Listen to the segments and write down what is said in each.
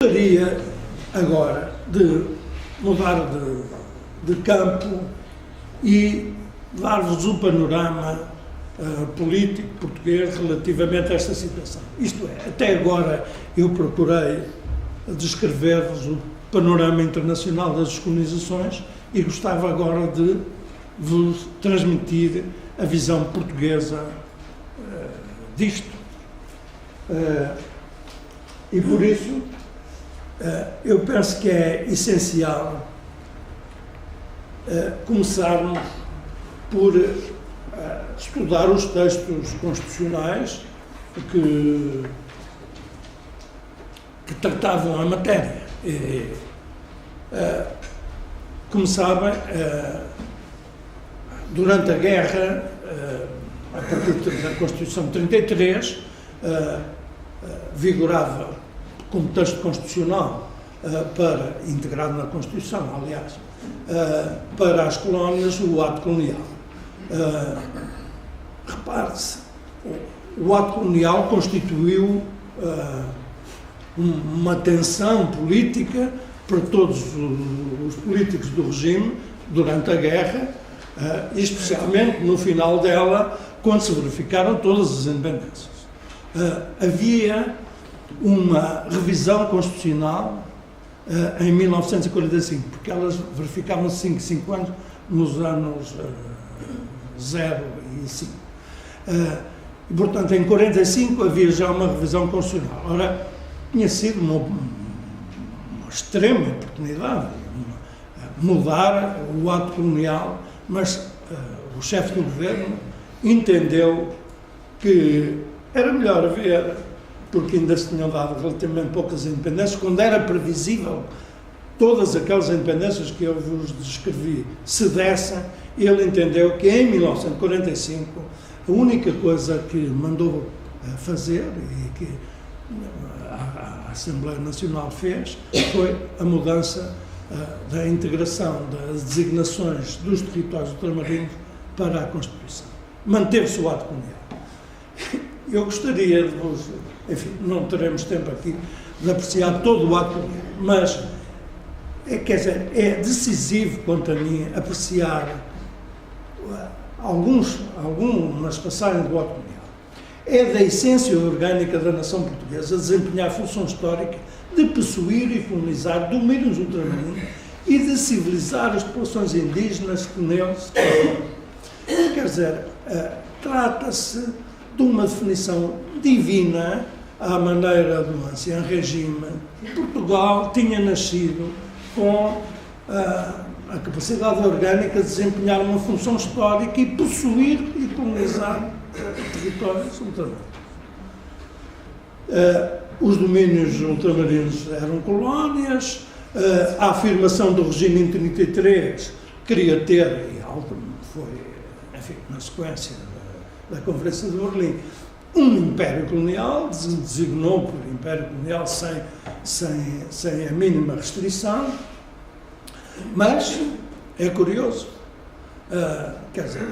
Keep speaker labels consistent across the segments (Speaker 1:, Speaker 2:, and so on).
Speaker 1: gostaria agora de mudar de campo e dar-vos um panorama político português relativamente a esta situação. Isto é, até agora eu procurei descrever-vos o panorama internacional das descolonizações e gostava agora de vos transmitir a visão portuguesa disto. E por isso eu penso que é essencial começarmos por estudar os textos constitucionais que tratavam a matéria. Como sabem, durante a guerra, a partir da Constituição de 33, vigorava como texto constitucional integrado na Constituição, aliás, para as colónias, o ato colonial. Repare-se, o ato colonial constituiu uma tensão política para todos os políticos do regime durante a guerra, especialmente no final dela, quando se verificaram todas as independências. Havia uma revisão constitucional em 1945, porque elas verificavam-se 5 anos nos anos 0 e 5. E, portanto, em 45 havia já uma revisão constitucional. Ora, tinha sido uma extrema oportunidade mudar o ato colonial, mas o chefe do governo entendeu que era melhor haver, porque ainda se tinham dado relativamente poucas independências, quando era previsível todas aquelas independências que eu vos descrevi se dessem. Ele entendeu que em 1945 a única coisa que mandou fazer e que a Assembleia Nacional fez foi a mudança da integração das designações dos territórios ultramarinos para a Constituição. Manteve-se o ato colonial. Eu gostaria de vos... Enfim, não teremos tempo aqui de apreciar todo o ato colonial, mas é decisivo, quanto a mim, apreciar algumas passagens do ato colonial. É da essência orgânica da nação portuguesa desempenhar a função histórica de possuir e colonizar domínios ultramarinos e de civilizar as populações indígenas que neles estão. Quer dizer, trata-se de uma definição divina à maneira do ancião regime. Portugal tinha nascido com a capacidade orgânica de desempenhar uma função histórica e possuir e colonizar territórios ultramarinos. Os domínios ultramarinos eram colónias, a afirmação do regime em 33 queria ter, e foi, enfim, na sequência da Conferência de Berlim, um império colonial, designou por império colonial sem a mínima restrição, mas é curioso, quer dizer,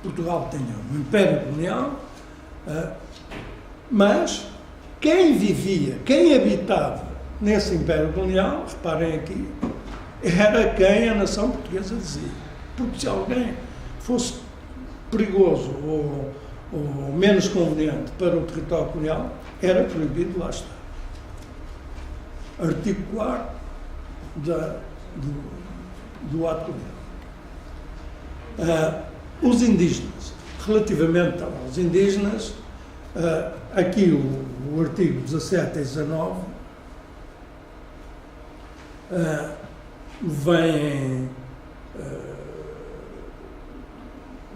Speaker 1: Portugal tinha um império colonial, mas quem vivia, quem habitava nesse império colonial, reparem aqui, era quem a nação portuguesa dizia. Porque se alguém fosse perigoso ou menos conveniente para o território colonial, era proibido lá estar. Artigo 4º do ato colonial. Os indígenas, relativamente aos indígenas, aqui o artigo 17 e 19 vêm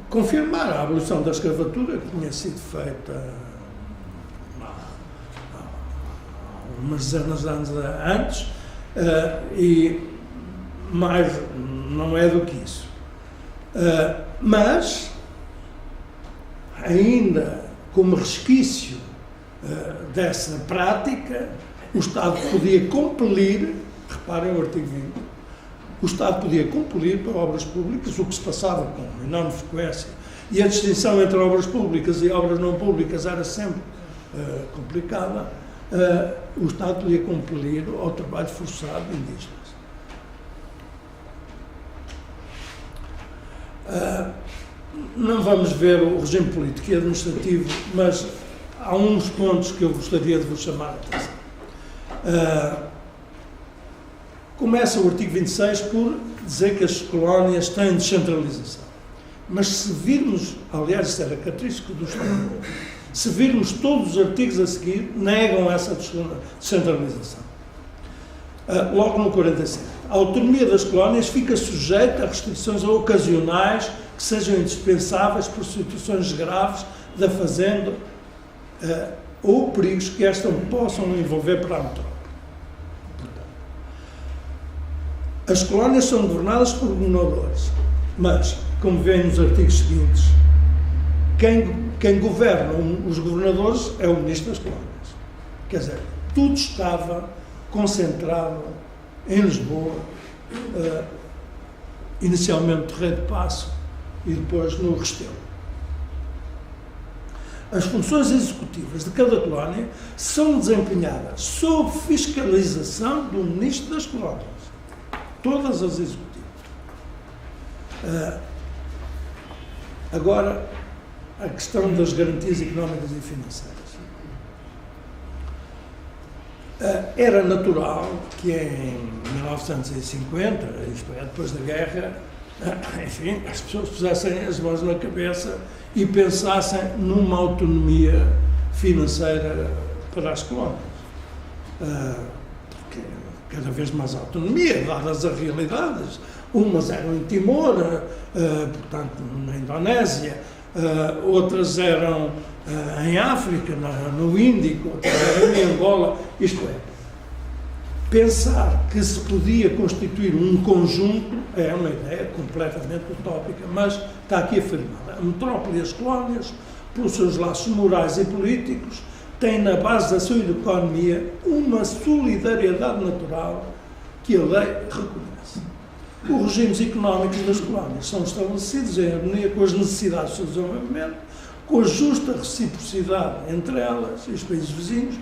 Speaker 1: confirmar a abolição da escravatura que tinha sido feita há umas dezenas de anos antes, e mais não é do que isso. Mas, ainda como resquício dessa prática, o Estado podia compelir, reparem o artigo 20, o Estado podia compelir para obras públicas, o que se passava com enorme frequência, e a distinção entre obras públicas e obras não públicas era sempre complicada, o Estado podia compelir ao trabalho forçado de indígenas. Não vamos ver o regime político e administrativo, mas há uns pontos que eu gostaria de vos chamar a atenção. Começa o artigo 26 por dizer que as colónias têm descentralização. Mas se virmos, aliás, isso era característico do Estado, se virmos todos os artigos a seguir, negam essa descentralização. Logo no 47. A autonomia das colónias fica sujeita a restrições ocasionais que sejam indispensáveis por situações graves da fazenda ou perigos que esta possam envolver para a metrópole. As colónias são governadas por governadores, mas, como vêem nos artigos seguintes, quem governa os governadores é o Ministro das Colónias. Quer dizer, tudo estava concentrado em Lisboa, inicialmente no Terreiro de Paço e depois no Restelo. As funções executivas de cada colónia são desempenhadas sob fiscalização do Ministro das Colónias. Todas as executivas. Agora, a questão das garantias económicas e financeiras. Era natural que em 1950, isto é, depois da guerra, enfim, as pessoas pusessem as mãos na cabeça e pensassem numa autonomia financeira para as colónias. Porque cada vez mais autonomia, dadas as realidades. Umas eram em Timor, portanto, na Indonésia, outras eram em África, no Índico, outras eram em Angola. Isto é, pensar que se podia constituir um conjunto é uma ideia completamente utópica, mas está aqui afirmada. A metrópole e as colónias, pelos seus laços morais e políticos, têm na base da sua economia uma solidariedade natural que a lei reconhece. Os regimes económicos das colónias são estabelecidos em harmonia com as necessidades do seu desenvolvimento, com a justa reciprocidade entre elas e os países vizinhos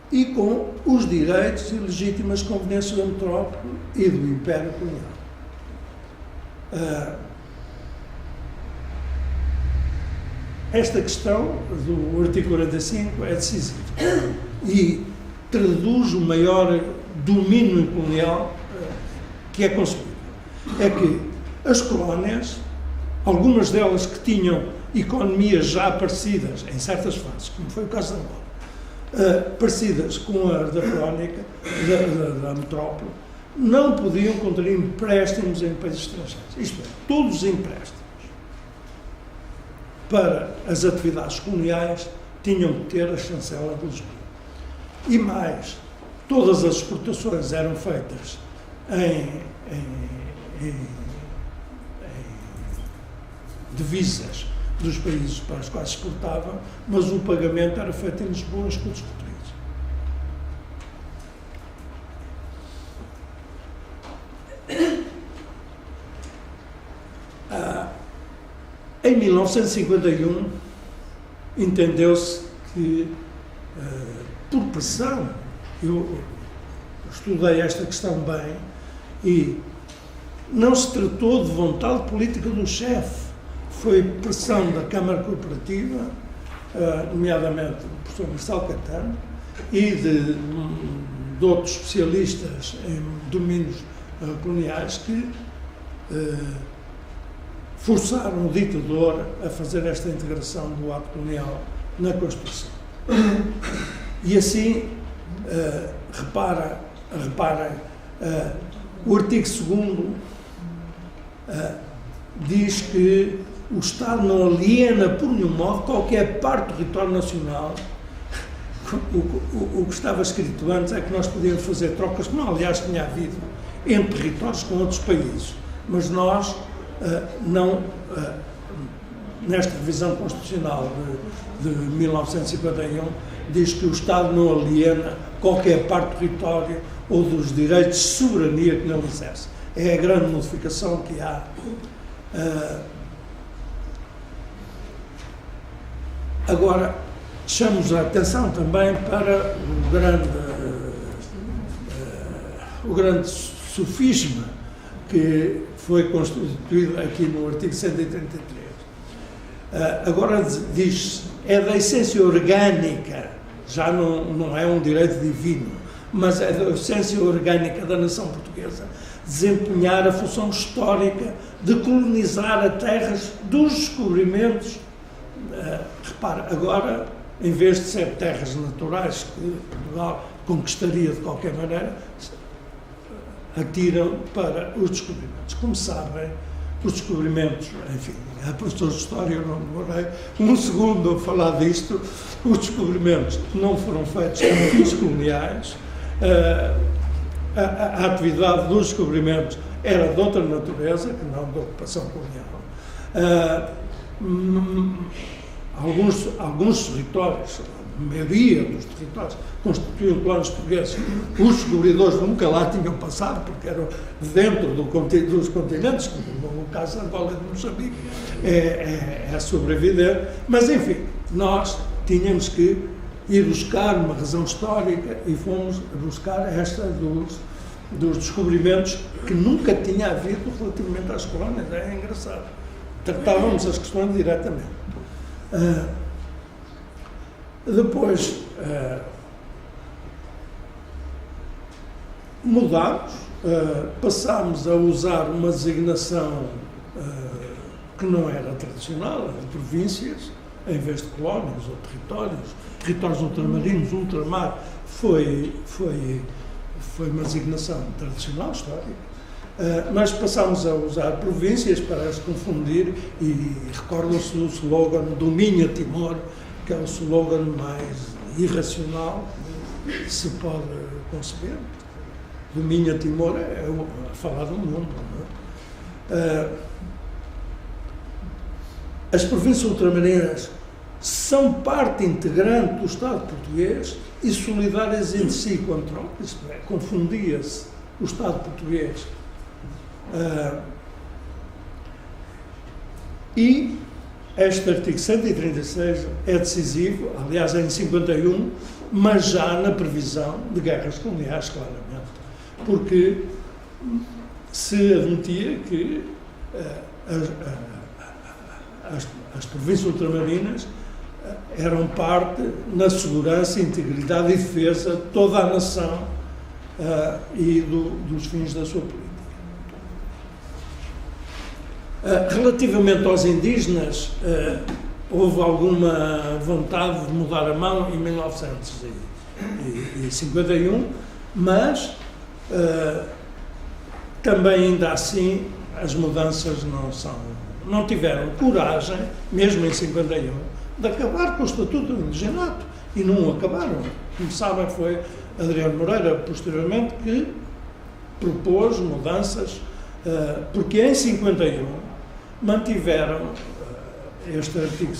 Speaker 1: e com os direitos e legítimas conveniências da metrópole e do Império Colonial. Esta questão do artigo 45 é decisiva e traduz o maior domínio colonial que é concebido. É que as colónias, algumas delas que tinham economias já parecidas em certas fases, como foi o caso de Angola, parecidas com a da colónica, da metrópole, não podiam contrair empréstimos em países estrangeiros. Isto é, todos os empréstimos para as atividades coloniais tinham que ter a chancela de Lisboa. E mais, todas as exportações eram feitas em divisas dos países para os quais se exportavam, mas o pagamento era feito em Lisboa, escudos portugueses. Em 1951, entendeu-se que, por pressão, eu estudei esta questão bem, e não se tratou de vontade política do chefe, foi pressão da Câmara Cooperativa, nomeadamente do professor Marcelo Caetano, e de outros especialistas em domínios coloniais que forçaram o ditador a fazer esta integração do ato colonial na Constituição. E assim, reparem, o artigo 2º diz que o Estado não aliena por nenhum modo qualquer parte do território nacional. O que estava escrito antes é que nós podíamos fazer trocas, como aliás tinha havido, entre territórios com outros países, mas nós não, nesta revisão constitucional de 1951, diz que o Estado não aliena qualquer parte do território ou dos direitos de soberania que não exerce. É a grande modificação que há. Agora, chamamos a atenção também para o grande sofisma que foi constituído aqui no artigo 133. Agora diz, é da essência orgânica, já não é um direito divino, mas é da essência orgânica da nação portuguesa desempenhar a função histórica de colonizar as terras dos descobrimentos. Repare, agora, em vez de ser terras naturais que Portugal conquistaria de qualquer maneira, atiram para os descobrimentos. Como sabem, os descobrimentos, enfim, há professores de História, eu não demorei um segundo a falar disto, os descobrimentos não foram feitos com fins coloniais, a atividade dos descobrimentos era de outra natureza, que não de ocupação colonial. Alguns territórios, a maioria dos territórios, constituíam colónias portugueses. Os descobridores nunca lá tinham passado, porque eram dentro dos continentes, como no caso de Angola e de Moçambique, é sobrevidente. Mas, enfim, nós tínhamos que ir buscar uma razão histórica e fomos buscar esta dos descobrimentos que nunca tinha havido relativamente às colónias. É engraçado. Tratávamos as questões diretamente. Depois mudámos, passámos a usar uma designação que não era tradicional, de províncias, em vez de colónias ou territórios ultramarinos, ultramar, foi uma designação tradicional, histórica, mas passámos a usar províncias para as confundir e recordam-se do slogan Dominha Timor, que é o slogan mais irracional que se pode conceber. Dominha Timor é falar do mundo. Não é? As províncias ultramarinas são parte integrante do Estado português e solidárias entre si contra o, isto é, confundia-se o Estado português. E este artigo 136 é decisivo, aliás, é em 51, mas já na previsão de guerras coloniais, claramente, porque se admitia que as províncias ultramarinas eram parte na segurança, integridade e defesa de toda a nação e dos fins da sua política. Relativamente aos indígenas, houve alguma vontade de mudar a mão em 1951, mas também ainda assim as mudanças não tiveram coragem, mesmo em 51, de acabar com o Estatuto do Indigenato, e não acabaram. Como sabem, foi Adriano Moreira, posteriormente, que propôs mudanças, porque em 51 mantiveram este artigo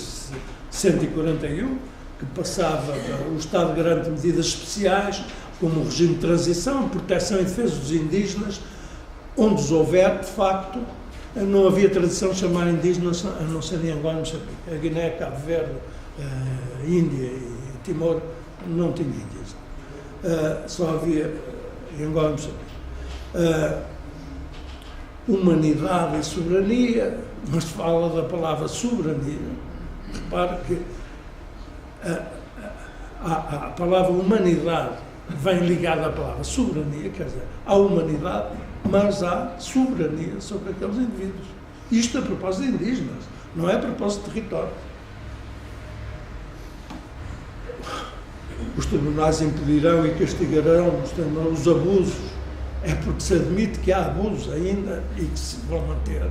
Speaker 1: 141, que passava o Estado garante medidas especiais, como o regime de transição, proteção e defesa dos indígenas, onde os houver, de facto. Não havia tradição de chamar indígenas a não ser em Angola e Moçambique. A Guiné, Cabo Verde, Índia e Timor não tinha indígenas. Só havia em Angola e Moçambique. Humanidade e soberania, mas fala da palavra soberania. Repare que a palavra humanidade vem ligada à palavra soberania, quer dizer, há humanidade, mas há soberania sobre aqueles indivíduos. Isto a propósito de indígenas, não é a propósito de território. Os tribunais impedirão e castigarão os abusos, é porque se admite que há abusos ainda e que se vão manter.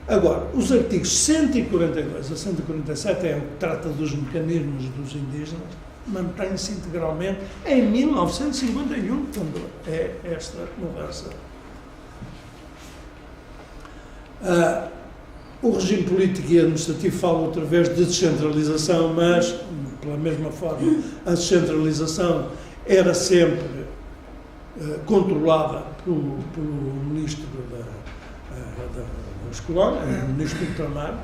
Speaker 1: Agora, os artigos 142 a 147 é o que trata dos mecanismos dos indígenas, mantém-se integralmente em 1951, quando é esta mudança. O regime político e administrativo fala outra vez de descentralização, mas, pela mesma forma, a descentralização era sempre controlada pelo ministro das colónias, o ministro do ultramar,